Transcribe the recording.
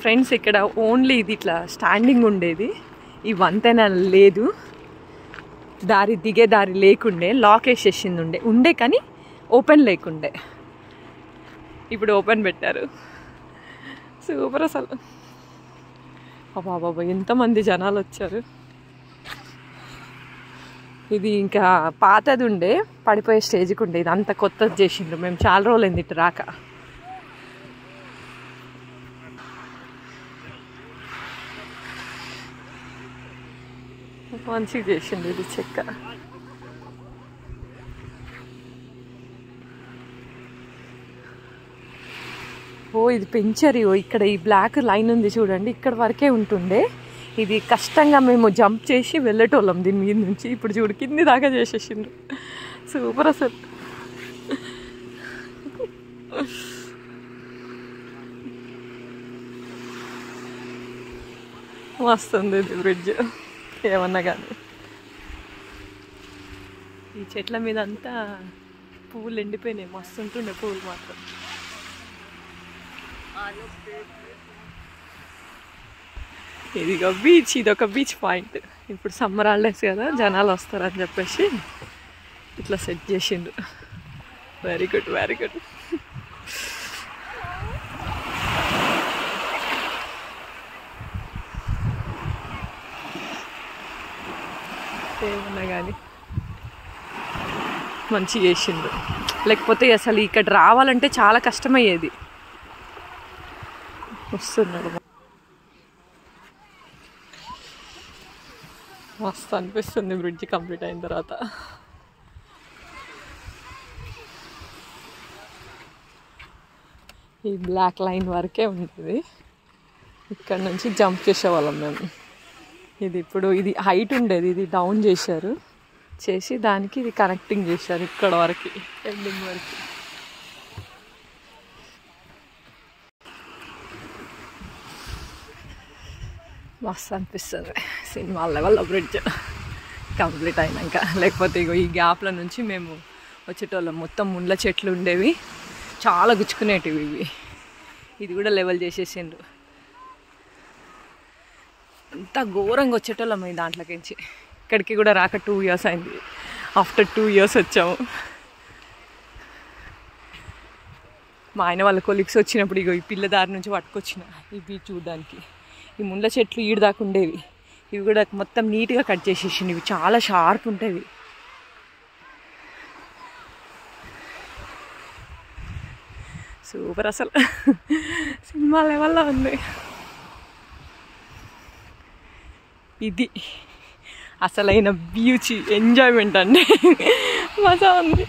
Friends ఇక్కడ only ఇది ఇట్లా స్టాండింగ్ ఉండేది, ఈ వంతెన లేదు, దారి దిగే దారి లేకుండే, లాక్ వేసేసింది ఉండే కానీ ఓపెన్ లేకుండే. ఇప్పుడు ఓపెన్ పెట్టారు. సూపర్ అసలు. బాబా ఎంతమంది జనాలు వచ్చారు. ఇది ఇంకా పాతది ఉండే, పడిపోయే స్టేజ్కి ఉండే, ఇది అంత కొత్తది చేసిండ్రు. మేము చాలా రోజులైంది ఇటు రాక. మంచిగా చేసిండు ఇది చెక్క. ఓ ఇది పెంచరి. ఇక్కడ ఈ బ్లాక్ లైన్ ఉంది చూడండి, ఇక్కడ వరకే ఉంటుండే. ఇది కష్టంగా మేము జంప్ చేసి వెళ్ళేటోళ్ళం దీని మీద నుంచి. ఇప్పుడు చూడు కింది దాకా చేసేసిండ్రు. సూపర్ అసలు. మస్తుంది ఇది బ్రిడ్జ్ ఏమన్నా కానీ. ఈ చెట్ల మీద అంతా పువ్వులు ఎండిపోయినాయి, మస్తు ఉంటుండే పువ్వులు మాత్రం. ఇదిగో బీచ్, ఇదొక బీచ్ పాయింట్. ఇప్పుడు సమ్మర్ హాలిడేస్ కదా, జనాలు వస్తారని చెప్పేసి ఇట్లా సెట్ చేసిండు. Very good, very good. ఏమన్నా కానీ మంచిగా చేసిండు. లేకపోతే అసలు ఇక్కడ రావాలంటే చాలా కష్టమయ్యేది. వస్తున్నాడు, మస్తు అనిపిస్తుంది బ్రిడ్జ్ కంప్లీట్ అయిన తర్వాత. ఈ బ్లాక్ లైన్ వరకే ఉంటుంది, ఇక్కడ నుంచి జంప్ చేసేవాళ్ళం మేము. ఇది ఇప్పుడు ఇది హైట్ ఉండేది, ఇది డౌన్ చేశారు, చేసి దానికి ఇది కనెక్టింగ్ చేశారు ఇక్కడ వరకు, ఎండింగ్ వరకు. మస్తు అనిపిస్తుంది సినిమా లెవెల్లో బ్రిడ్జ్ కంప్లీట్ అయినాక. లేకపోతే ఇగో ఈ గ్యాప్ల నుంచి మేము వచ్చేటోళ్ళం, మొత్తం ముండ్ల చెట్లు ఉండేవి, చాలా గుచ్చుకునేటివి ఇవి. ఇది కూడా లెవెల్ చేసేసిండ్రు. అంత ఘోరంగా వచ్చేటోళ్ళం ఈ దాంట్లోకించి. ఇక్కడికి కూడా రాక 2 years అయింది. ఆఫ్టర్ 2 years వచ్చాము. మా ఆయన వాళ్ళ కొలీగ్స్ వచ్చినప్పుడు ఇగో ఈ పిల్లదారి నుంచి పట్టుకొచ్చిన ఈ బీచ్ చూడడానికి. ఈ ముండ్ల చెట్లు ఈడు దాకా ఉండేవి, ఇవి కూడా మొత్తం నీట్గా కట్ చేసేసింది. ఇవి చాలా షార్ప్ ఉంటాయి. సూపర్ అసలు, సినిమా లెవెల్లో ఉంది. ఇది అసలైన బీచ్ ఎంజాయ్మెంట్ అండి, మజా ఉంది.